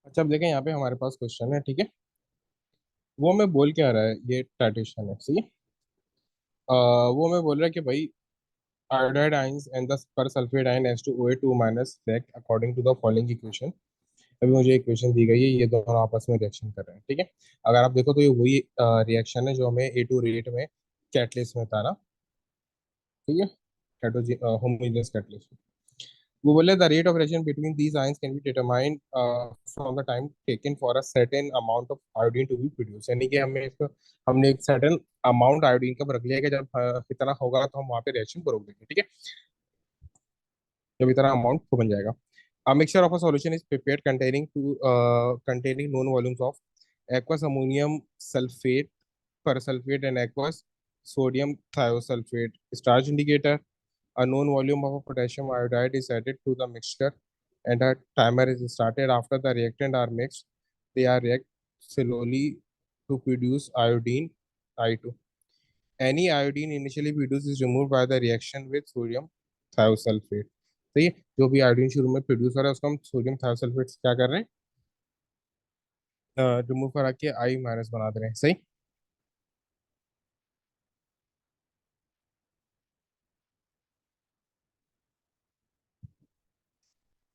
अच्छा, अब देखें यहाँ पे हमारे पास क्वेश्चन है। ठीक है, वो मैं बोल क्या रहा है, ये टाइटेशन है, सही है। वो मैं बोल रहा है कि भाई iodide ions and the per sulfate ion H2OA2 minus react according to the following equation। अभी मुझे इक्वेशन दी गई है, ये दोनों आपस में रिएक्शन कर रहे हैं। ठीक है, अगर आप देखो तो ये वही रिएक्शन है जो हमें A2 रेट में कैटलिस्ट में था ना। ठीक है, होमोजेनियस कैटलिस्ट। वो बोले the rate of reaction between these ions can be determined from the time taken for a certain amount of iodine to be produce. यानी कि हमने एक सर्टेन अमाउंट आयोडीन का रख लिया कि जब इतना होगा तो हम वहाँ पे रिएक्शन को रोक देंगे। ठीक है, जब इतना अमाउंट तो बन जाएगा। A mixture of a solution is prepared containing known volumes of aqueous ammonium sulfate, persulfate, and aqueous sodium thiosulfate. Starch indicator. A known volume of a potassium iodide is added to the mixture, and a timer is started. After the reactant are mixed, they are react slowly to produce iodine I2. Any iodine initially produced is removed by the reaction with sodium thiosulfate। तो ये जो भी iodine शुरू में produce हो रहा है उसको हम सोडियम थायोसल्फेट से क्या कर रहे हैं, रिमूव करा के आई माइनस बना दे रहे हैं, सही।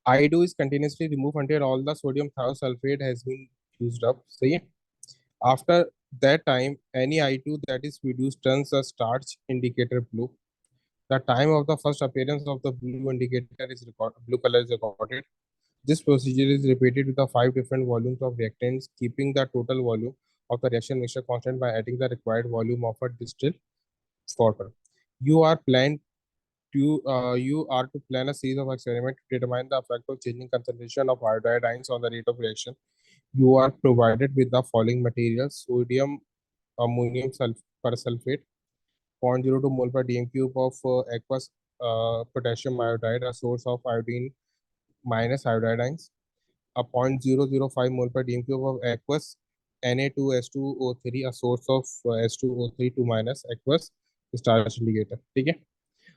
I do is continuously remove until all the sodium thiosulfate has been used up, सही है। After that time, any I2 that is produced turns the starch indicator blue. The time of the first appearance of the blue indicator is blue color is recorded. This procedure is repeated with the five different volumes of reactants, keeping the total volume of the reaction mixture constant by adding the required volume of a distilled water. You are planned you are to plan a series of experiments to determine the effect of changing concentration of iodide ions on the rate of reaction. You are provided with the following materials: sodium ammonium persulfate, 0.02 mole per dm cube of aqueous potassium iodide, a source of iodine minus iodide ions, a 0.005 mole per dm cube of aqueous Na2H2O3, a source of H2O3 2 minus aqueous starch indicator। ठीक है,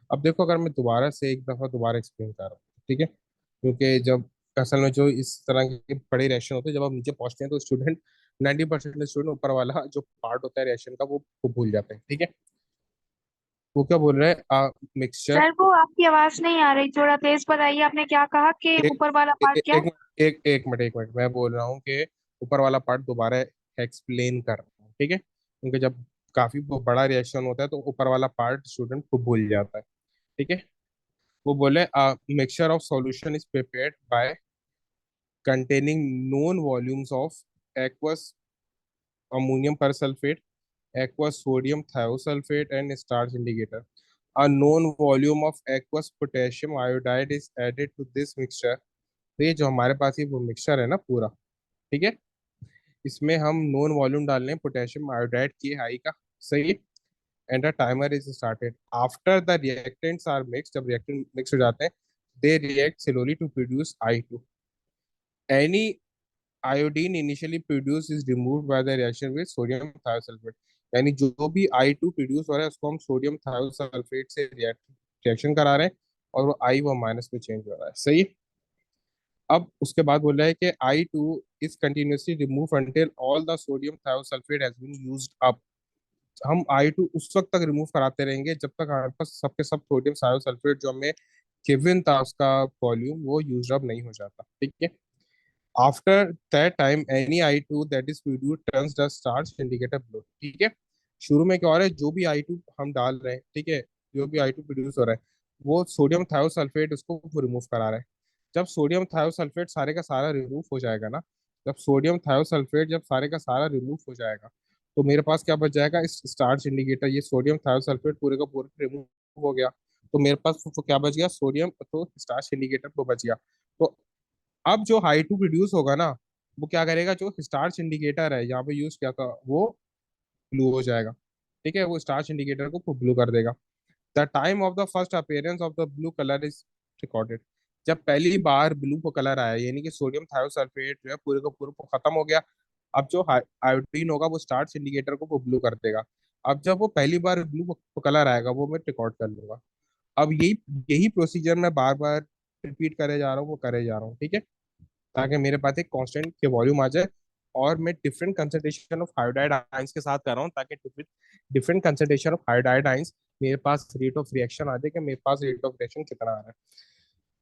अब देखो अगर मैं दोबारा से एक दफा दोबारा एक्सप्लेन कर रहा हूँ, ठीक है, क्योंकि जब असल में जो इस तरह के बड़े रिएक्शन होते हैं जब आप नीचे पहुंचते हैं तो स्टूडेंट 90% स्टूडेंट ऊपर वाला जो पार्ट होता है रिएक्शन का वो भूल जाते हैं। ठीक है, वो क्या बोल रहे हैं, मिक्सचर। सर वो आपकी आवाज नहीं आ रही, थोड़ा तेज बताइए। आपने क्या कहा कि एक ऊपर वाला एक पार्ट क्या? एक एक मिनट मैं बोल रहा हूँ कि ऊपर वाला पार्ट दोबारा एक्सप्लेन कर रहा हूँ। ठीक है, क्योंकि जब काफी बड़ा रिएक्शन होता है तो ऊपर वाला पार्ट स्टूडेंट को भूल जाता है। ठीक है, वो बोले mixture of solution is prepared by containing known volumes of aqueous ammonium persulfate, aqueous sodium thiosulfate, and starch indicator. A known volume of aqueous potassium iodide is added to this mixture। तो ये जो हमारे पास ये वो mixture है ना पूरा, ठीक है, इसमें हम नोन वॉल्यूम डाल रहे हैं पोटेशियम आयोडाइड की हाई का, सही। And the timer is started after the reactants are mix. जब रिएक्टेंट मिक्स हो जाते हैं they react slowly to produce I2। Any iodine initially produce is removed by the reaction with sodium thiosulphate. यानी जो भी I2 प्रोड्यूस हो रहा है उसको हम सोडियम थायोसल्फेट से रिएक्शन करा रहे हैं और वो आई वो माइनस में चेंज हो रहा है, सही। अब उसके बाद बोल रहा है कि I2 is continuously remove until all the sodium thiosulphate has been used up. हम I2 उस वक्त तक रिमूव कराते रहेंगे जब तक हमारे पास सबके सब सोडियम थायोसल्फेट जो हमें गिवन था उसका वॉल्यूम वो यूज अप नहीं हो जाता। ठीक है, after that time any I2 that is produced turns the starch indicator blue. ठीक है, शुरू में क्या हो रहा है, जो भी I2 हम डाल रहे हैं, ठीक है, जो भी I2 प्रोड्यूस हो रहा है वो सोडियम थायोसल्फेट उसको रिमूव करा रहा है। जब सोडियम थायोसल्फेट सारे का सारा रिमूव हो जाएगा ना, जब सारे का सारा रिमूव हो जाएगा तो मेरे पास क्या बच जाएगा, इस स्टार्च इंडिकेटर, ये सोडियम थायोसल्फेट पूरे का पूरा रिमूव हो गया तो मेरे पास तो क्या बच गया, सोडियम तो स्टार्च इंडिकेटर तो बच गया। तो अब जो I2 प्रोड्यूस होगा ना वो क्या करेगा, जो स्टार्च इंडिकेटर है यहाँ पे यूज किया था वो ब्लू हो जाएगा। ठीक है, वो स्टार्च इंडिकेटर को ब्लू कर देगा। The time of the first appearance of the blue colour is recorded. जब पहली बार ब्लू को कलर आया यानी कि सोडियम थायोसल्फेट जो है पूरे का पूरा खत्म हो गया। अब जो आयोडीन होगा वो स्टार्च इंडिकेटर को ब्लू कर देगा। अब जब वो पहली बार ब्लू कलर आएगा वो मैं रिकॉर्ड कर लूंगा। अब यही यही प्रोसीजर मैं बार बार रिपीट करे जा रहा हूँ, वो करे जा रहा हूँ। ठीक है, ताकि मेरे पास एक कांस्टेंट के वॉल्यूम आ जाए, और मैं different concentration of hydride ions के साथ कर रहा हूँ, ताकि different concentration of hydride ions मेरे पास रेट ऑफ रिएक्शन आ जाए कि मेरे पास रेट ऑफ रिएक्शन कितना आ रहा है।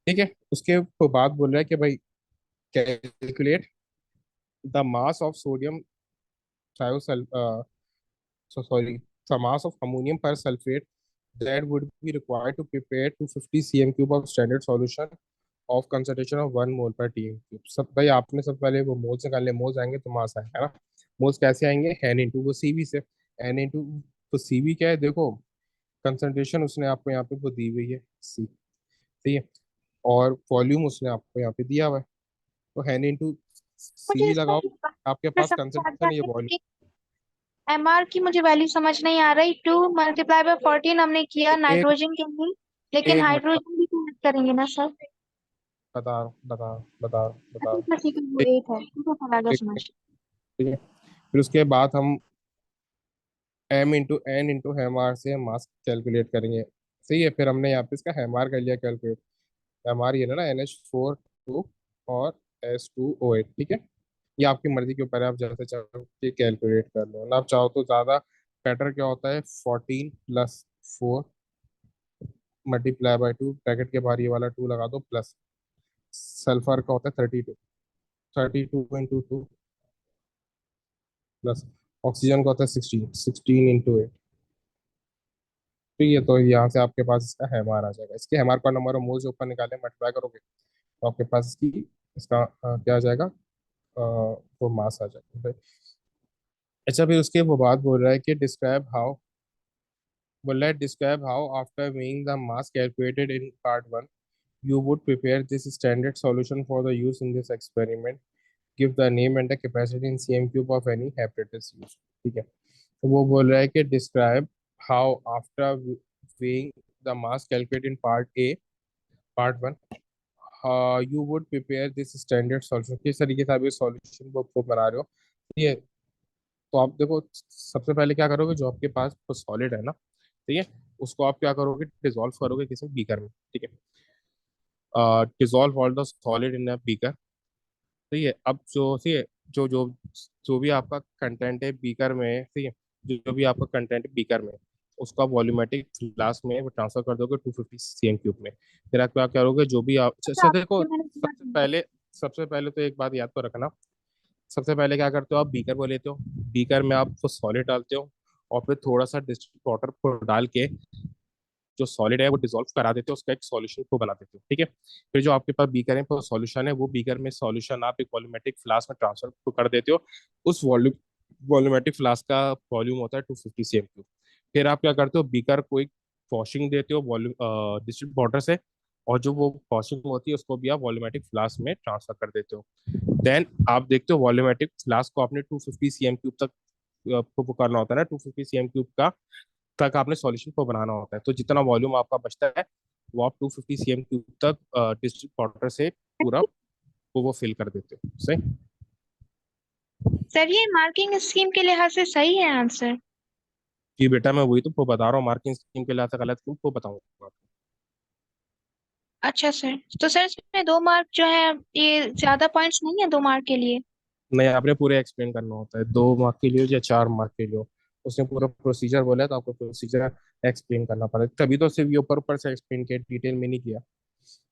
ठीक है, उसके बाद बोल रहा है कि भाई calculate the mass of sodium थायोसल sorry, the mass of ammonium persulfate that would be required to prepare 250 cm cube of standard solution of concentration of 1 mole per TM cube. सब भाई आपने सब पहले वो मोल्स निकालने, मोल्स आएंगे तो मास आएगा, है ना। मोल्स कैसे आएंगे, एन इंटू वो सीवी से। एन इंटू तो सीवी क्या है, देखो कंसंट्रेशन उसने आपको यहाँ पे वो दी हुई है सी, ठीक है, और वॉल्यूम उसने आपको यहाँ पे दिया हुआ है, तो एन इंटू मुझे सीवी इसका लगाओ, आपके मैं पास समझ आ गया कंसंट्रेशन ये वॉल्यूम। कि एमआर की मुझे वैल्यू समझ नहीं आ रही। 2 × 14 हमने किया एक नाइट्रोजन के लिए, लेकिन एक मिनट हाइड्रोजन भी तो ऐड करेंगे ना सर। बता रहा हूँ, बता रहा अच्छा हूँ। अच्छा, ठीक है, वो एक 8 है, ठीक है, चला गया एक समझ। मिनट, ठीक है। फिर उसके बाद हम M into N into M R से मास कैलकुलेट करेंगे। सही है, फिर हमने यहाँ पे इसका एम आर कर लिया कैलकुलेट। एम आर ये ना NH4 2 और S2O8, ठीक है। ये आपकी मर्जी के ऊपर है, आप जैसे चाहो कि कैलकुलेट कर लो ना, आप चाहो तो ज़्यादा बेटर क्या होता है, 14 + 4 मल्टीप्लाई बाई 2, ब्रैकेट के बाहर ये वाला 2 लगा दो, प्लस सल्फर का होता है 32, 32 × 2 प्लस ऑक्सीजन का होता है 16, 16 × 8। ठीक है, तो यहाँ से आपके पास इसका हैमार आ जाएगा, इसके हैमार का नंबर और मोल से ऊपर निकाले मल्टीप्लाई करोगे तो आपके पास इसकी इसका क्या आ जाएगा, वो मास आ जाएगा भाई। अच्छा, फिर उसके वो बात बोल रहा है कि डिस्क्राइब हाउ, बोल रहा है describe how after weighing the mass calculated in part 1 you would prepare this standard solution for the use in this experiment. Give the name and the capacity in cm cube of any apparatus used। ठीक है, तो वो बोल रहा है कि describe how after weighing the mass calculated in part 1 you would prepare this standard solution। किस तरीके से आप ये सॉल्यूशन को बना रहे हो, ये तो आप देखो, सबसे पहले क्या करोगे, जो आपके पास सॉलिड है ना, ठीक है, उसको आप क्या करोगे, डिजोल्व करोगे किसी बीकर में, ठीक है। Dissolve all the solid in a beaker. ठीक है, अब जो ठीक है, जो जो जो भी आपका कंटेंट है बीकर में, ठीक है, जो भी आपका कंटेंट है बीकर में, उसको आप वॉल्यूमेट्रिक फ्लास्क में ट्रांसफर कर दोगे 250 सीएम क्यूब में। फिर आप क्या करोगे, जो भी आप अच्छा, देखो, आपसे मैंने सुना नहीं। सबसे पहले तो एक बात याद तो रखना, सबसे पहले क्या करते हो, आप बीकर को लेते हो, बीकर में आप वो सॉलिड डालते हो, और फिर थोड़ा सा डिस्टिल्ड वाटर को डाल के जो सॉलिड है वो डिसॉल्व करा देते हो, उसका एक सॉल्यूशन को बना देते हो, ठीक है। फिर जो आपके पास बीकर है, वो सॉल्यूशन है, वो बीकर में सॉल्यूशन आप एक वॉल्यूमेट्रिक फ्लास्क में ट्रांसफर कर देते हो। उस वॉल्यूमेट्रिक फ्लास्क का वॉल्यूम होता है 250 सीएम क्यूब। फिर आप क्या करते हो, बीकर को एक वॉशिंग देते हो वॉल्यूम डिस्टिल्ड वाटर से, और जो वो वॉशिंग होती है उसको भी आप वॉल्यूमेट्रिक फ्लास्क में ट्रांसफर कर देते हो। देन आप देखते हो वॉल्यूमेट्रिक फ्लास्क को आपने 250 सीएम क्यूब तक वो करना होता है ना, 250 सीएम क्यूब का तक आपने सॉल्यूशन को बनाना होता है। तो जितना वॉल्यूम आपका बचता है वो आप 250 सीएम क्यूब तक डिस्टिल्ड वाटर से पूरा वो फिल कर देते हो, सही। सर, ये मार्किंग स्कीम के लिहाज से सही है आंसर? कि बेटा मैं वही तो बता रहा हूँ, मार्किंग स्कीम के लिहाज से गलत क्यों को बताऊंगा। अच्छा सर, तो सर इसमें 2 मार्क जो है, ये ज्यादा पॉइंट्स नहीं है 2 मार्क के लिए? नहीं, आपने पूरे एक्सप्लेन करना होता है, 2 मार्क के लिए हो या 4 मार्क के लिए हो, उसने पूरा प्रोसीजर बोला है तो आपको प्रोसीजर एक्सप्लेन करना पड़ेगा, तभी तो सिर्फ ये ऊपर ऊपर से एक्सप्लेन किया, डिटेल में नहीं किया।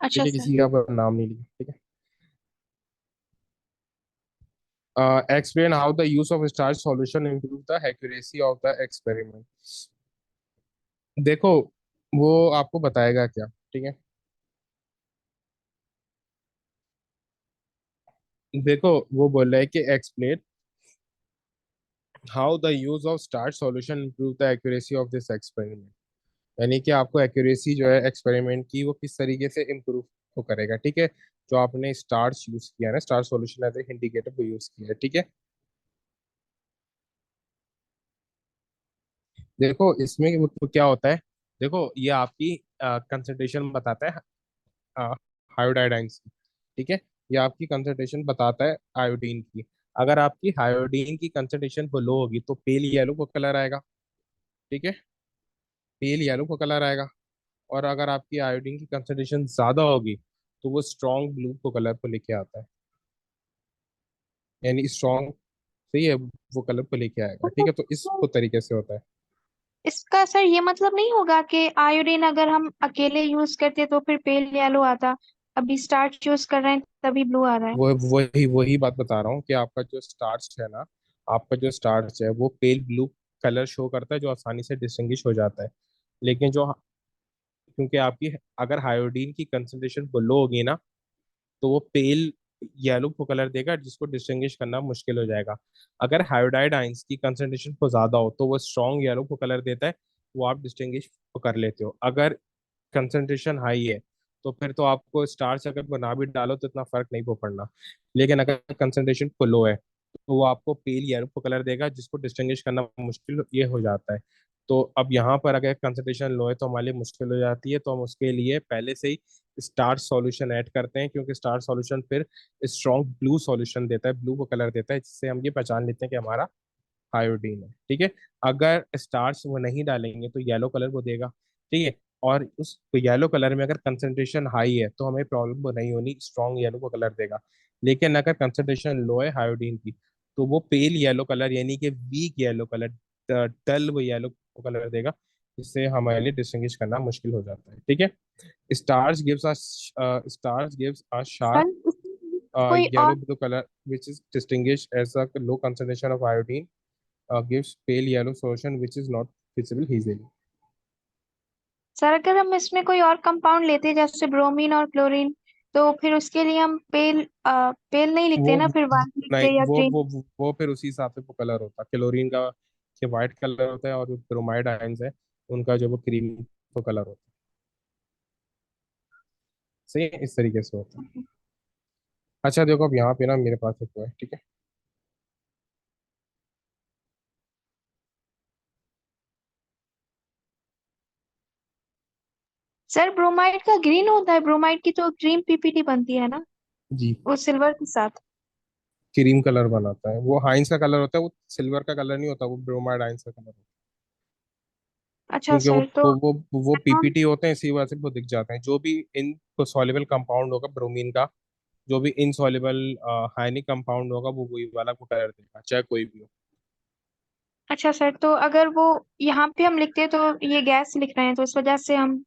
अच्छा ठीक है, सर। किसी का नाम नहीं लिया, ठीक है। Explain how the use of starch solution improve the accuracy of the experiment। देखो, वो आपको बताएगा क्या, ठीक है। देखो, वो बोल रहा है कि explain how the use of starch solution improve the accuracy of this experiment. यानी कि आपको एक्यूरेसी जो है एक्सपेरिमेंट की वो किस तरीके से इम्प्रूव वो करेगा, ठीक है। जो आपने स्टार्च यूज किया है ना, starch solution as a indicator को यूज किया है, ठीक है। देखो इसमें वो क्या होता है, देखो ये आपकी कंसंट्रेशन बताता है हायोडाइडाइन की, ठीक है। ये आपकी कंसंट्रेशन बताता है आयोडीन की। अगर आपकी हायोडीन की कंसंट्रेशन लो होगी तो पेल येलो को कलर आएगा, ठीक है, पेल येलो को कलर आएगा। और अगर आपकी आयोडीन की कंसंट्रेशन ज्यादा होगी तो वो स्ट्रॉन्ग ब्लू को कलर को लेके आता है। यानी स्ट्रॉन्ग, सही है, वो कलर को लेके आएगा। ठीक है, तो इस वो तरीके से होता है। इसका सर ये मतलब नहीं होगा कि आयोडीन अगर हम अकेले यूज करते तो फिर पेल येलो आता, अभी स्टार्च यूज कर रहे हैं तभी ब्लू आ रहा है। वो वही वही बात बता रहा हूँ कि आपका जो स्टार्च है ना, आपका जो स्टार्च है वो पेल ब्लू कलर शो करता है, जो आसानी से डिस्टिंग्विश हो जाता है। लेकिन जो, क्योंकि आपकी अगर हायोडीन की कंसंट्रेशन लो होगी ना, तो वो पेल येलो को कलर देगा, जिसको डिस्टिंग्विश करना मुश्किल हो जाएगा। अगर हायोडाइड आइंस की कंसंट्रेशन को ज्यादा हो तो वो स्ट्रॉन्ग येलो को कलर देता है, वो आप डिस्टिंग्विश कर लेते हो। अगर कंसंट्रेशन हाई है तो फिर तो आपको स्टार्च अगर बना भी डालो तो इतना फर्क नहीं पड़ना। लेकिन अगर कंसंट्रेशन लो है तो वो आपको पेल येलो कलर देगा, जिसको डिस्टिंग्विश करना मुश्किल ये हो जाता है। तो अब यहाँ पर अगर कंसंट्रेशन लो है तो हमारे लिए मुश्किल हो जाती है, तो हम उसके लिए पहले से ही स्टार्च सॉल्यूशन ऐड करते हैं, क्योंकि स्टार्च सॉल्यूशन फिर स्ट्रॉन्ग ब्लू सॉल्यूशन देता है, ब्लू को कलर देता है, जिससे हम ये पहचान लेते हैं कि हमारा आयोडीन है। ठीक है, अगर स्टार्च वो नहीं डालेंगे तो येलो कलर वो देगा। ठीक है, और उस येलो कलर में अगर कंसंट्रेशन हाई है तो हमें प्रॉब्लम नहीं होनी, स्ट्रॉन्ग येलो को कलर देगा। लेकिन अगर कंसंट्रेशन लो है आयोडीन की, तो वो पेल येलो कलर यानी कि वीक येलो कलर, डल वो येलो को कलर देगा, जिससे हमारे लिए डिस्टिंग्विश करना मुश्किल हो जाता है। ठीक है, stars gives a sharp sir इसमें कोई yellow और, blue color which is distinguished as a low concentration of iodine gives pale yellow solution which is not visible easily. Sir अगर हम इसमें कोई और कंपाउंड लेते जैसे ब्रोमीन और क्लोरीन, तो फिर उसके लिए हम पेल नहीं लिखते वो ना, फिर वाइट नहीं, लिखते या ग्रीन। वो फिर उसी हिसाब से वो कलर होता है क्लोरीन का, कि वाइट कलर होता है, और जो ब्रोमाइड आयंस है उनका जो वो क्रीम वो कलर होता है। सही है, इस तरीके से होता है। अच्छा देखो, अब यहाँ पे ना मेरे पास एक वो है, ठीक है। सर ब्रोमाइड का ग्रीन होता है, ब्रोमाइड की तो ग्रीन पीपीटी बनती है ना, जी, वो सिल्वर के साथ। क्रीम कलर बनाता है वो, हाइंस का कलर होता है, वो सिल्वर का कलर नहीं होता, वो ब्रोमाइड आयंस का कलर होता है। अच्छा क्योंकि सर, तो वो पीपीटी होते हैं, इसी वजह से वो दिख जाते हैं। जो भी इन सॉल्युबल कंपाउंड होगा ब्रोमीन का, जो भी इनसॉल्युबल हाइनिक कंपाउंड होगा, वो वही वाला को कलर देगा, चाहे कोई भी हो। अच्छा सर, तो अगर वो यहाँ पे हम लिखते हैं तो ये गैस लिख रहे हैं तो इस वजह से हम जी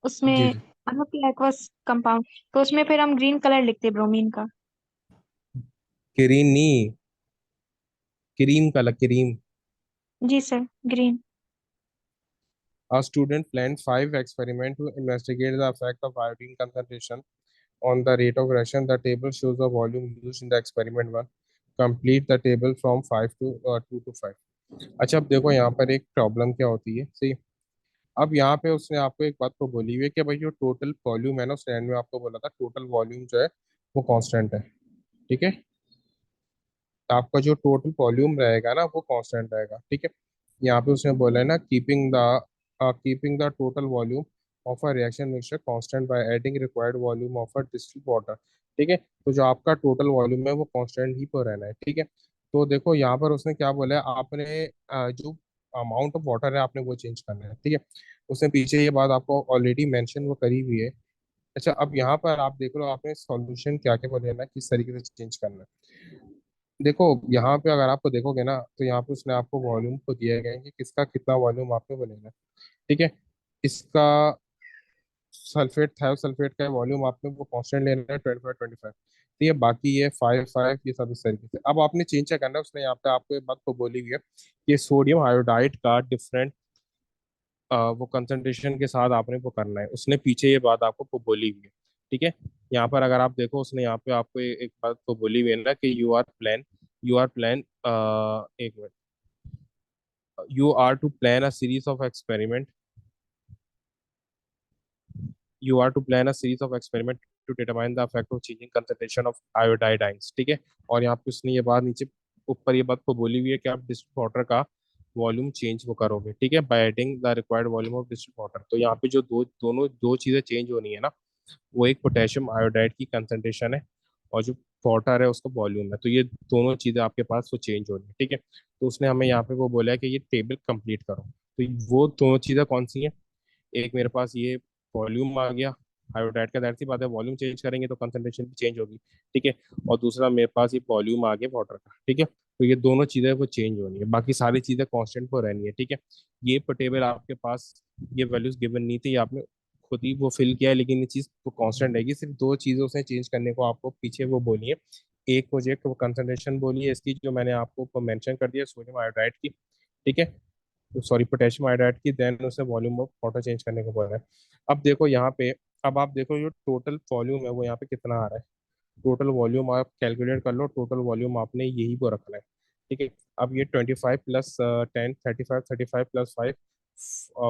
उसमें जी, एक्वस कंपाउंड, तो उसमें फिर हम ग्रीन कलर लिखते हैं ब्रोमीन का। ग्रीन नहीं, क्रीम कलर, क्रीम। जी sir, green. A student planned 5 experiments to investigate the effect of iodine concentration on the rate of reaction. The table shows the volume used in the experiment one. Complete the table from 2 to 5. अच्छा, अब देखो यहाँ पर एक problem क्या होती है, सही। अब यहाँ पे उसने आपको एक बात तो बोली हुई है कि भाई जो टोटल वॉल्यूम है ना, उसने end में आपको बोला था टोटल वॉल्यूम जो है वो कांस्टेंट है। ठीक है, आपका जो टोटल वॉल्यूम रहेगा ना वो कांस्टेंट रहेगा। ठीक है, यहाँ पे उसने बोला है ना, keeping the total volume of a reaction mixture constant by adding required volume of a distilled water. ठीक है, तो जो आपका टोटल वॉल्यूम है वो कांस्टेंट ही पर रहना है। ठीक है, तो देखो यहाँ पर उसने क्या बोला है, आपने जो अमाउंट ऑफ वाटर है आपने वो चेंज करना है। ठीक है, उसने पीछे ये बात आपको ऑलरेडी मेंशन वो करी हुई है। अच्छा, अब यहाँ पर आप देख लो, आपने सॉल्यूशन क्या क्या बोले ना, किस तरीके से चेंज करना है। देखो यहाँ पे अगर आपको देखोगे ना, तो यहाँ पे उसने आपको वॉल्यूम को दिया गया है कि किसका कितना वॉल्यूम आपने को लेना है। ठीक है, इसका सल्फेट थायोसल्फेट का वॉल्यूम आपने वो कांस्टेंट लेना है 25 25। ठीक है, बाकी ये 5 5 ये सब इस तरीके से। अब आपने चेंज क्या करना है, उसने यहाँ पे आपको एक बात को बोली हुई है कि सोडियम आयोडाइड का डिफरेंट वो कंसंट्रेशन के साथ आपने वो करना है, उसने पीछे ये बात आपको वो बोली हुई है। ठीक है, यहाँ पर अगर आप देखो, उसने यहाँ पे आपको एक बात को बोली हुई है ना कि यू आर प्लान एक minute, you are to plan a series of experiment you are to plan a series of experiment to determine the effect of changing concentration of iodide ions। ठीक है, और यहाँ पे उसने ये बात नीचे ऊपर ये बात को बोली हुई है कि आप डिस्टिल्ड वाटर का वॉल्यूम चेंज वो करोगे। ठीक है, by adding the required volume of distilled water. तो यहाँ पे जो दोनों दो चीजें चेंज होनी है ना, वो एक पोटेशियम आयोडाइड की कंसंट्रेशन है, और जो वाटर है उसका वॉल्यूम है। तो ये दोनों चीजें आपके पास वो चेंज हो रही है। ठीक है, तो उसने हमें यहाँ पे वो बोला है कि ये टेबल कंप्लीट करो। तो वो दोनों चीजें कौन सी हैं, एक मेरे पास ये वॉल्यूम आ गया, आयोडाइड का जाहिर सी बात है वॉल्यूम चेंज करेंगे तो कंसंट्रेशन भी चेंज होगी। ठीक है। और दूसरा मेरे पास ये वॉल्यूम आ गया वाटर का। ठीक है। तो ये दोनों चीजें वो चेंज होनी है, बाकी सारी चीजें कांस्टेंट को रहनी है। ठीक है। ये टेबल आपके पास ये वैल्यूज गिवन नहीं थी, ये आपने खुद ही वो फिल किया है, लेकिन ये चीज तो कांस्टेंट रहेगी। सिर्फ दो चीजों से चेंज करने को आपको पीछे वो बोली है। एक मुझे कंसंट्रेशन बोली है इसकी, जो मैंने आपको मेंशन कर दिया सोडियम आयोडाइड की। ठीक है। सॉरी, पोटेशियम आयोडाइड की, देन उसे वॉल्यूम ऑफ वाटर चेंज करने को बोला है। अब देखो यहाँ पे, अब आप देखो जो टोटल वॉल्यूम है वो यहाँ पे कितना आ रहा है। टोटल वॉल्यूम आप कैलकुलेट कर लो, टोटल वॉल्यूम आपने यही को रखना है। ठीक है। अब ये 25 प्लस 10, 35, 35 प्लस 5,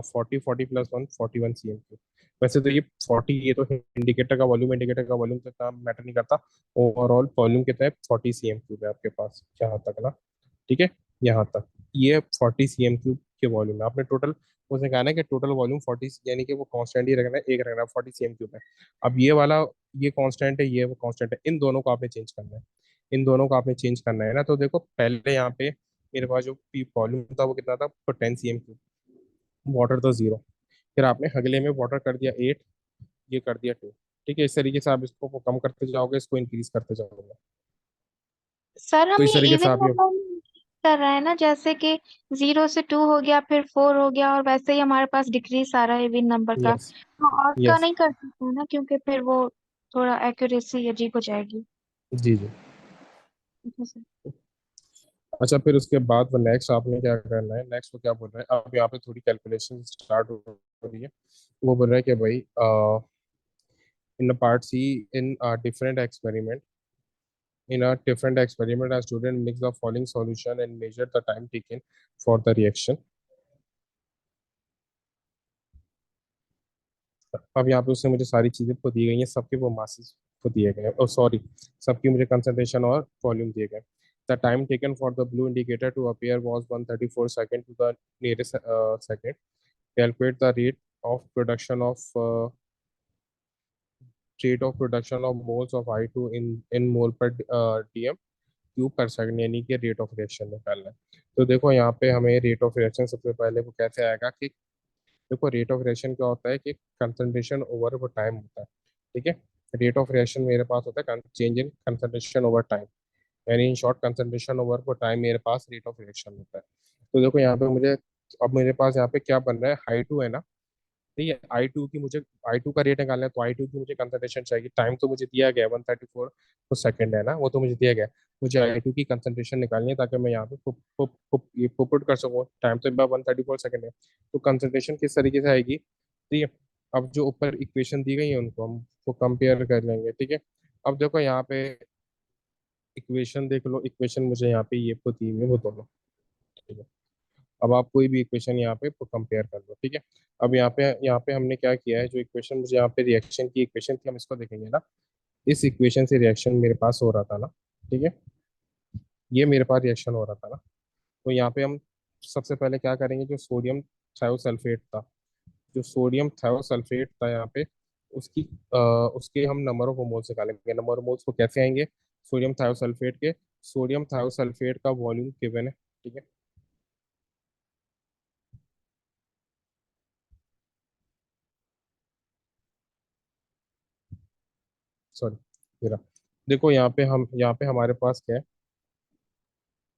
40, 40 प्लस 1, 41 CM3। वैसे तो ये 40, ये तो इंडिकेटर का वॉल्यूम, इंडिकेटर का वॉल्यूम तो इतना मैटर नहीं करता। ओवरऑल वॉल्यूम कितना है, 40 CM3 है आपके पास यहाँ तक ना। ठीक है। यहाँ तक ये 40 CM3 के वॉल्यूम है। आपने टोटल, उसने कहा ना कि टोटल वॉल्यूम 40, यानी कि वो कांस्टेंट ही रखना है, एक रखना है 40 CM3 है। अब ये वाला, ये कांस्टेंट है, ये वो कांस्टेंट है, इन दोनों को आपने चेंज करना है। इन दोनों को आपने चेंज करना है ना। तो देखो पहले यहाँ पे मेरे पास जो पी वॉल्यूम था वो कितना था, 10 CM3, वाटर था 0। फिर आपने अगले में वाटर कर दिया 8, ये कर दिया 2। ठीक है। इस तरीके से आप इसको कम करते जाओगे, इसको इंक्रीज करते जाओगे। सर तो हम इस ये तरीके से इवन आप ये, नंबर में कर रहे हैं ना, जैसे कि 0 से 2 हो गया, फिर 4 हो गया, और वैसे ही हमारे पास डिक्रीज आ रहा है इवन नंबर का। यस, तो और का यस, नहीं कर सकते हैं ना, क्योंकि फिर वो थोड़ा एक्यूरेसी अजीब हो जाएगी। जी जी। ठीक है सर। अच्छा, फिर उसके बाद वो नेक्स्ट आपने क्या करना है, नेक्स्ट वो क्या बोल रहा है, अब यहाँ पे थोड़ी कैलकुलेशन स्टार्ट हो रही है। वो बोल रहा है कि भाई in part C, in different experiment, in a different experiment a student mix the following solution and measure the time taken for the reaction। अब यहाँ पे उसने मुझे सारी चीजें को दी गई हैं, सबके वो मासेस को दिए गए हैं, ओ सॉरी, सबकी मुझे कंसंट्रेशन और वॉल्यूम दिए गए हैं। The time taken for the blue indicator to appear was 134 second to the nearest second. Calculate the rate of production of moles of I2 in mole per dm cube पर second, यानी कि rate of reaction निकालना है। तो देखो यहाँ पे हमें रेट ऑफ रिएक्शन सबसे पहले वो कैसे आएगा कि, देखो रेट ऑफ रिएक्शन क्या होता है कि कंसंट्रेशन ओवर वो टाइम होता है। ठीक है। रेट ऑफ रिएक्शन मेरे पास होता है change in concentration over time, यानी इन शॉर्ट कंसंट्रेशन ओवर वो टाइम मेरे पास रेट ऑफ रिएक्शन होता है। तो देखो यहाँ पे मुझे, अब मेरे पास यहाँ पे क्या बन रहा है, हाई टू है ना। ठीक है। आई टू की मुझे, आई टू का रेट निकालना है, तो आई टू की मुझे कंसंट्रेशन चाहिए। टाइम तो मुझे दिया गया 134 तो सेकंड है ना, वो तो मुझे दिया गया। मुझे आई टू की कंसंट्रेशन निकालनी है ताकि मैं यहाँ पे ये पुट कर सकूँ। टाइम तो 134 सेकंड है, तो कंसंट्रेशन किस तरीके से आएगी। ठीक है। अब जो ऊपर इक्वेशन दी गई है उनको हम वो कंपेयर कर लेंगे। ठीक है। अब देखो यहाँ पे इक्वेशन देख लो, इक्वेशन मुझे यहाँ पे ये दी हुई है वो दोनों। ठीक है। अब आप कोई भी इक्वेशन यहाँ पे कंपेयर कर लो। ठीक है। अब यहाँ पे हमने क्या किया है, जो इक्वेशन मुझे यहाँ पे रिएक्शन की इक्वेशन थी, हम इसको देखेंगे ना। इस इक्वेशन से रिएक्शन मेरे पास हो रहा था ना। ठीक है। ये मेरे पास रिएक्शन हो रहा था ना। तो यहाँ पे हम सबसे पहले क्या करेंगे, जो सोडियम थायोसल्फेट था, जो सोडियम थायोसल्फेट था यहाँ पे, उसकी उसके हम नंबर ऑफ मोल्स निकालेंगे। नंबर ऑफ मोल्स को कैसे आएंगे, सोडियम थायोसल्फेट के, सोडियम थायोसल्फेट का वॉल्यूम गिवन है। ठीक है। सॉरी, देखो यहाँ पे हमारे पास क्या है,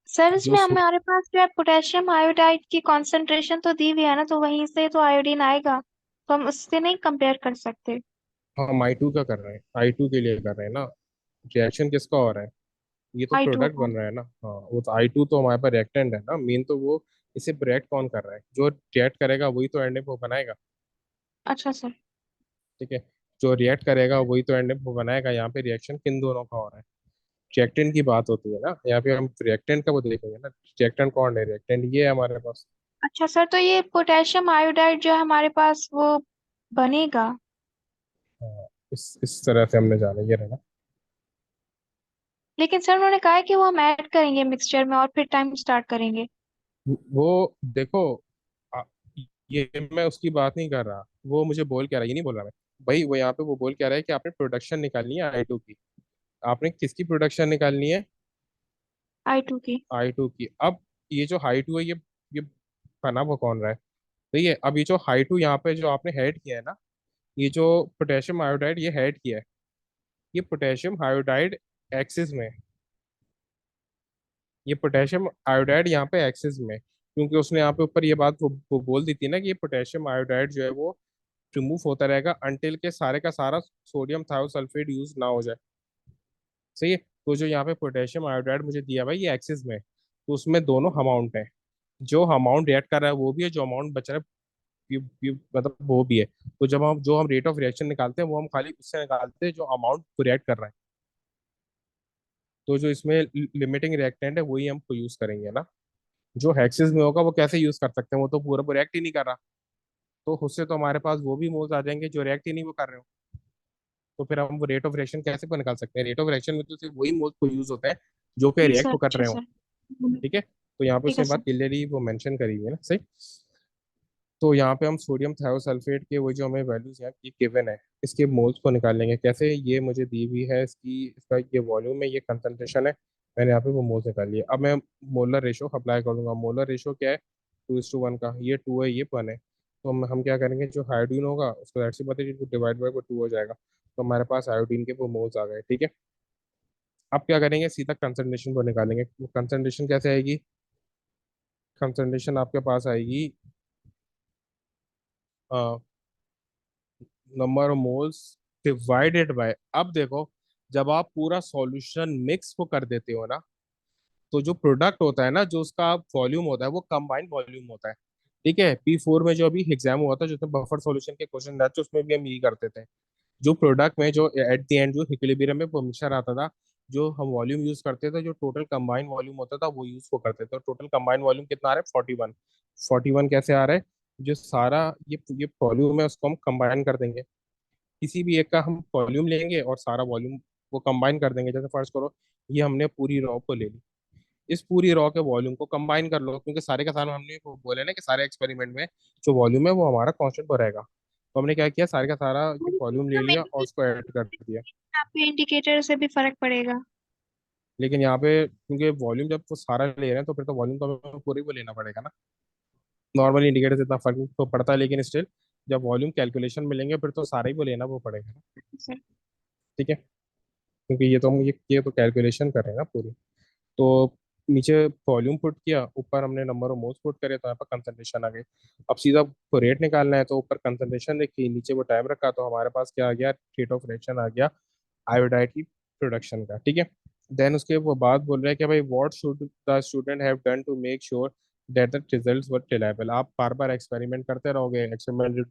सर जो इसमें सो, हमारे पास जो है पोटेशियम आयोडाइड की कॉन्सेंट्रेशन तो दी हुई है ना, तो वहीं से तो आयोडीन आएगा, तो हम उससे नहीं कंपेयर कर सकते। हम आई टू का कर रहे हैं, आई टू के लिए कर रहे हैं ना। रिएक्शन किसका हो रहा है, ये तो I2 प्रोडक्ट का। बन रहा है ना। हाँ, वो तो आई टू तो हमारे पास रिएक्टेंट है ना, मेन तो वो, इसे रिएक्ट कौन कर रहा है, जो रिएक्ट करेगा वही तो एंड में वो बनाएगा। अच्छा सर। ठीक है। जो रिएक्ट करेगा वही तो एंड में वो बनाएगा। यहाँ पे रिएक्शन किन दोनों का हो रहा है, रिएक्टेंट की बात होती है ना, यहाँ पे हम रिएक्टेंट का वो देखेंगे ना। रिएक्टेंट कौन है, रिएक्टेंट ये है हमारे पास। अच्छा सर, तो ये पोटेशियम आयोडाइड जो है हमारे पास वो बनेगा। हाँ, इस तरह से हमने जाना ये रहना। लेकिन सर उन्होंने कहा है कि वो हम ऐड करेंगे मिक्सचर में और फिर टाइम स्टार्ट करेंगे। वो देखो, आ, ये मैं उसकी बात नहीं कर रहा, वो मुझे बोल क्या रहा है, ये नहीं बोल रहा मैं भाई। वो यहाँ पे वो बोल क्या रहा है कि आपने प्रोडक्शन निकालनी है आई टू की। आपने किसकी प्रोडक्शन निकालनी है, I2 की। आई टू की। अब ये जो हाई टू है, ये बना वो कौन रहा है। ठीक है। अब ये जो हाई टू यहाँ पे जो आपने हेड किया है ना, ये जो पोटेशियम आयोडाइड ये हेड किया है, ये पोटेशियम आयोडाइड एक्सिस में, ये पोटेशियम आयोडाइड यहाँ पे एक्सिस में, क्योंकि उसने यहाँ पे ऊपर ये बात वो बोल दी थी ना कि ये पोटेशियम आयोडाइड जो है वो रिमूव होता रहेगा अनटिल के सारे का सारा सोडियम थायोसल्फेट यूज ना हो जाए। सही है। तो जो यहाँ पे पोटेशियम आयोडाइड मुझे दिया भाई ये एक्सिस में, तो उसमें दोनों अमाउंट है। जो अमाउंट रिएक्ट कर रहा है वो भी है, जो अमाउंट बच रहा है मतलब वो भी है। तो जब हम रेट ऑफ रिएक्शन निकालते हैं वो हम खाली उससे निकालते हैं जो अमाउंट रिएक्ट कर रहा है। तो जो इसमें लिमिटिंग रिएक्टेंट है वही हम यूज करेंगे ना। जो हेक्सेस में होगा वो कैसे यूज कर सकते हैं, वो तो पूरा रिएक्ट ही नहीं कर रहा। तो उससे तो हमारे पास वो भी मोल्स आ जाएंगे जो रिएक्ट ही नहीं वो कर रहे हो। तो फिर हम वो रेट ऑफ रिएक्शन कैसे को निकाल सकते हैं? रेट ऑफ रिएक्शन में तो सिर्फ वही मोल्स को यूज होता है जो कि जी रिएक्ट सर, कर जी रहे हो। सर। ठीक है, तो यहाँ पे ठीक है उसने सर। बात क्लियरली वो मेंशन करी हुई है ना। सही। तो यहाँ पे हम सोडियम थायोसल्फेट के वो जो हमें वैल्यूज हैं ये गिवन है, इसके मोल्स को निकाल लेंगे कैसे, ये मुझे दी हुई है इसकी, इसका ये वॉल्यूम है, ये कंसंट्रेशन है। मैंने यहाँ पे वो मोल्स निकाल लिए। अब मैं मोलर रेशो अप्लाई कर दूंगा। मोलर रेशो क्या है? 2:1 का, ये 2 है, ये 1 है। तो हम क्या करेंगे, जो हाइड्रोजन होगा उसको ऐसे पता है डिवाइड बाय वो 2 हो जाएगा। तो हमारे पास आयोडीन के वो मोल्स आ गए। ठीक है। अब क्या करेंगे, सीधा कंसंट्रेशन को निकालेंगे। वो कंसंट्रेशन कैसे आएगी? कंसंट्रेशन आपके पास आएगी number of moles divided by, अब देखो, जब आप पूरा सॉल्यूशन मिक्स को कर देते हो ना, तो जो प्रोडक्ट होता है ना, जो उसका वॉल्यूम होता है वो कंबाइंड वॉल्यूम होता है। ठीक है। P4 में जो अभी एग्जाम हुआ था जिसमें बफर सॉल्यूशन के क्वेश्चन रहते उसमें भी हम यही करते थे। जो प्रोडक्ट में जो एट द एंड जो इक्विलिब्रियम में वो मिक्सचर आता था, जो हम वॉल्यूम यूज करते थे, जो टोटल कंबाइंड वॉल्यूम होता था वो यूज को करते थे। तो टोटल कंबाइंड वॉल्यूम कितना आ रहा है? 41। 41 कैसे आ रहा है? जो सारा ये वॉल्यूम है उसको हम कंबाइन कर देंगे। किसी भी एक का हम वॉल्यूम लेंगे और सारा वॉल्यूम वो कंबाइन कर देंगे। जैसे फर्स्ट करो, ये हमने पूरी रॉ को ले ली, इस पूरी रॉ के वॉल्यूम को कंबाइन कर लो, क्योंकि सारे का सारा हमने वो बोले ना कि सारे एक्सपेरिमेंट में जो वॉल्यूम है वो हमारा कांस्टेंट रहेगा। तो हमने क्या किया, सारे का सारा वॉल्यूम ले तो लिया और मैंने उसको ऐड कर दिया। यहाँ पे इंडिकेटर से भी फर्क पड़ेगा। लेकिन यहाँ पे क्योंकि वॉल्यूम जब वो सारा ले रहे हैं तो फिर तो वॉल्यूम तो हमें पूरी वो लेना पड़ेगा ना। नॉर्मल इंडिकेटर से इतना फर्क तो पड़ता है, लेकिन स्टिल जब वॉल्यूम कैलकुलेशन मिलेंगे फिर तो सारा ही वो लेना वो पड़ेगा ना। सर। ठीक है। क्योंकि ये तो हम ये तो कैलकुलेशन कर रहे हैं ना पूरी। तो नीचे वॉल्यूम पुट किया, ऊपर हमने नंबर ऑफ मोल्स पुट करे, तो यहाँ पर कंसंट्रेशन आ गई। अब सीधा को रेट निकालना है, तो ऊपर कंसंट्रेशन देखी, नीचे वो टाइम रखा, तो हमारे पास क्या आ गया? रेट ऑफ रिएक्शन आ गया आयोडाइड की प्रोडक्शन का। ठीक है। देन उसके वो बात बोल रहे हैं कि भाई what should the student have done to make sure that the results were reliable. आप बार बार एक्सपेरिमेंट करते रहोगे, एक्सपेरिमेंट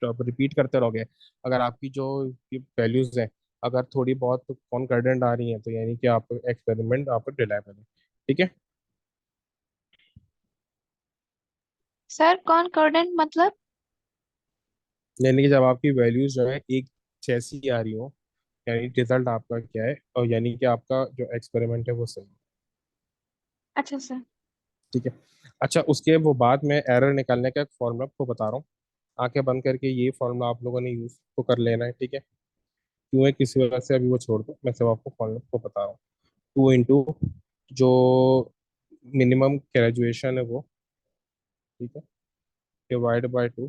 रिपीट करते रहोगे। अगर आपकी जो वैल्यूज हैं अगर थोड़ी बहुत कॉन्कर्डेंट आ रही हैं, तो यानी कि आप एक्सपेरिमेंट आप रिलायबल है। ठीक है। सर कॉनकॉर्डेंट मतलब? यानी कि जब आपकी वैल्यूज जो है एक जैसी आ रही हो, यानी रिजल्ट आपका क्या है, और यानी कि आपका जो एक्सपेरिमेंट है वो सही है। अच्छा सर। ठीक है। अच्छा, उसके वो बाद में एरर निकालने का एक फॉर्मूला आपको बता रहा हूँ। आंखें बंद करके ये फॉर्मूला आप लोगों ने यूज तो कर लेना है। ठीक है। क्यों है किसी वजह से अभी वो छोड़ दो, मैं सब आपको फॉर्मूला को बता रहा हूँ। 2 इंटू जो मिनिमम ग्रेजुएशन है वो, ठीक है, डिवाइड बाय 2,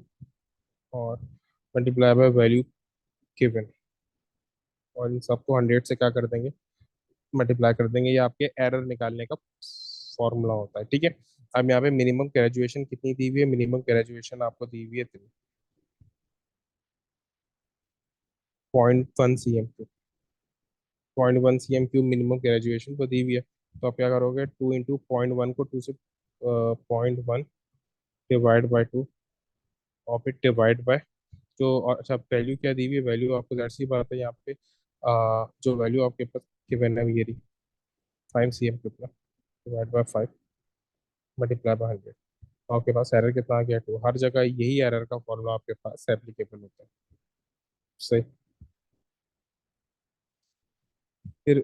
और मल्टीप्लाई बाय वैल्यू गिवन, और इन सबको 100 से क्या कर देंगे, मल्टीप्लाई कर देंगे। ये आपके एरर निकालने का फॉर्मूला होता है। ठीक है। अब यहाँ पे मिनिमम ग्रेजुएशन कितनी दी हुई है? मिनिमम ग्रेजुएशन आपको दी हुई है 0.1 cm, 0.1 cm मिनिमम ग्रेजुएशन को दी हुई है। तो आप क्या करोगे, 2 इंटू 0.1 को 2 से 0.1 डिवाइड बाई 2, और फिर डिवाइड बाय जो अच्छा वैल्यू क्या दी हुई है, वैल्यू आपको जाहिर सी बात है यहाँ पे जो वैल्यू आपके पास गिवन है ये रही 5 cm के ऊपर, डिवाइड बाय 5 मल्टीप्लाई बाय 100। आपके पास एरर कितना आ गया? 2। हर जगह यही एरर का फॉर्मूला आपके पास एप्लीकेबल होता है। सही। फिर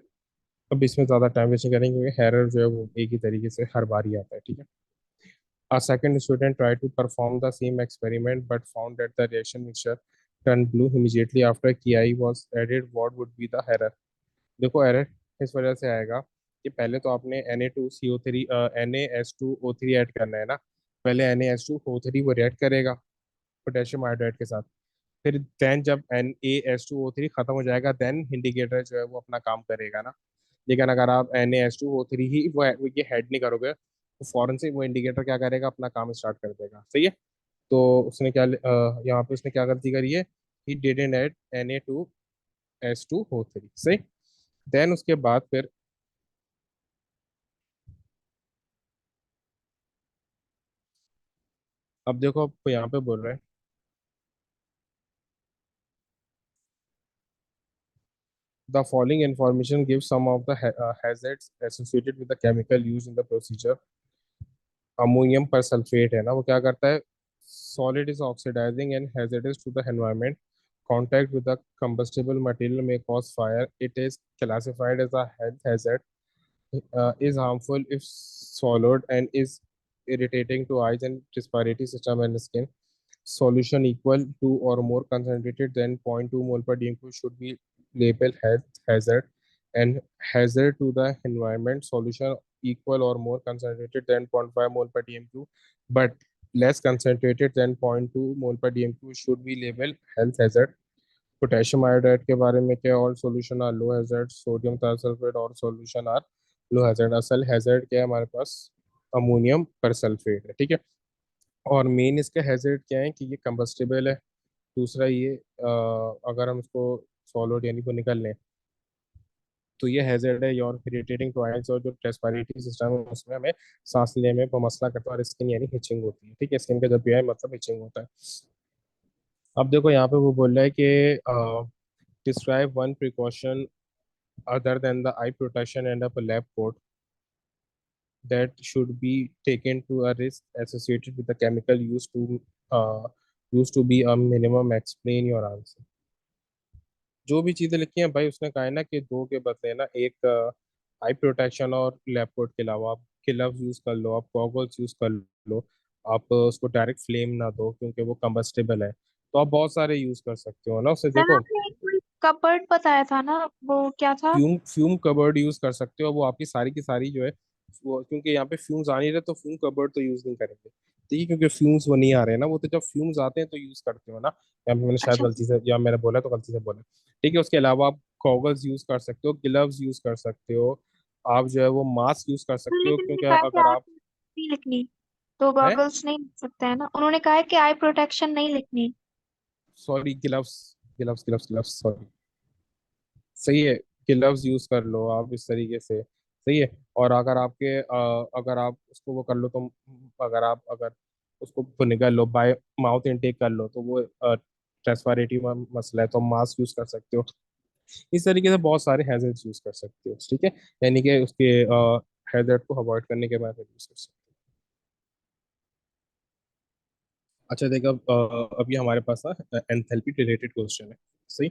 अब इसमें ज़्यादा टाइम वेस्ट नहीं करेंगे क्योंकि एरर जो है वो एक ही तरीके से हर बार ही आता है। ठीक है। A second student tried to perform the same experiment but found that the reaction mixture turned blue immediately after KI was added. What would be the error? देखो एरर इस वजह से आएगा कि पहले तो आपने Na2CO3 Na2O3 ऐड करना है ना। पहले Na2O3 वो रिएक्ट करेगा पोटेशियम आयोडाइड के साथ। फिर देन जब NaS2O3 खत्म हो जाएगा, देन इंडिकेटर जो है वो अपना काम करेगा ना। लेकिन अगर आप NaS2O3 ही वो ये हेड नहीं करोगे, तो फौरन से वो इंडिकेटर क्या करेगा, अपना काम स्टार्ट कर देगा। सही है। तो उसने क्या यहाँ पे उसने क्या गलती करी है, ही डिडंट ऐड Na2S2O3। सही। देन उसके बाद फिर अब देखो, आपको यहाँ पे बोल रहे हैं the following information gives some of the hazards associated with the chemical used in the procedure। Ammonium persulphate है ना, वो क्या करता है, solid is oxidising and hazardous to the environment, contact with the combustible material may cause fire, it is classified as a health hazard, is harmful if swallowed, and is irritating to eyes and respiratory system and skin। Solution equal to or more concentrated than 0.2 mole per dm³ should be labeled health hazard, and hazard to the environment solution equal or more concentrated than 0.5 mole per dm³ but less concentrated than 0.2 mole per dm³ should be labeled health hazard। Potassium iodide के बारे में क्या, all solution are low hazard, sodium thiosulphate और solution are low hazard. असल hazard क्या है हमारे पास, ammonium persulphate है। ठीक है। और मेन इसके हैजर्ड क्या है कि ये कंबस्टेबल है। दूसरा ये अगर हम इसको सॉलिड यानी को निकल लें तो ये हैजर्ड है, और इरिटेटिंग टू आइज, और जो रेस्पिरेटरी सिस्टम है उसमें हमें सांस लेने में मसला करता है, और स्किन यानी हिचिंग होती है। ठीक है, स्किन का जब भी है मतलब हिचिंग होता है। अब देखो यहाँ पे वो बोल रहा है कि describe one precaution other than the eye protection and a lab coat that should be taken to a risk associated with the chemical used to be a minimum। explain your answer। जो भी चीजें लिखी हैं भाई, उसने कहा है ना कि दो के बदले ना एक आई प्रोटेक्शन और लैब कोट के अलावा आप ग्लव्स यूज कर लो, आप गॉगल्स यूज कर लो। आप उसको डायरेक्ट फ्लेम ना दो क्योंकि वो कंबस्टेबल है। तो आप बहुत सारे यूज कर सकते हो ना उसे। सर देखो, आपने एक कोई कबर्ड बताया था ना, वो क्या था? फ्यूम फ्यूम कबर्ड यूज कर सकते हो, वो आपकी सारी की सारी जो है वो, क्योंकि यहाँ पे फ्यूम्स आ नहीं रहे तो फ्यूम कबर्ड तो यूज नहीं करेंगे। ठीक है, क्योंकि फ्यूम्स वो नहीं आ रहे हैं ना, वो तो जब फ्यूम्स आते हैं तो यूज करते हो ना। या मैंने शायद अच्छा गलती से, या मैंने बोला तो गलती से बोला। ठीक है, उसके अलावा आप गॉगल्स यूज कर सकते हो, ग्लव्स यूज कर सकते हो, आप जो है वो मास्क यूज कर सर, सकते हो, लेकिन क्योंकि उन्होंने कहा कि अगर आई आप नहीं लिखनी, तो है, गॉगल्स नहीं लिख सकते हैं ना? उन्होंने कहा है कि आई प्रोटेक्शन नहीं लिखनी। Sorry, gloves gloves gloves gloves, sorry. सही है, ग्लव्स यूज कर लो आप इस तरीके से। सही है। और अगर आपके अगर आप उसको वो कर लो तो, अगर उसको वो निकाल लो, बाय माउथ इनटेक कर लो, तो वो रेस्पिरेटरी मसला है, तो मास्क यूज कर सकते हो। इस तरीके से बहुत सारे हैजर्ड्स यूज कर सकते हो। ठीक है, यानी कि उसके हैजर्ड को अवॉइड करने के बाद यूज कर सकते हो। अच्छा देखो, अभी हमारे पास ना एंथैल्पी रिलेटेड क्वेश्चन है। सही।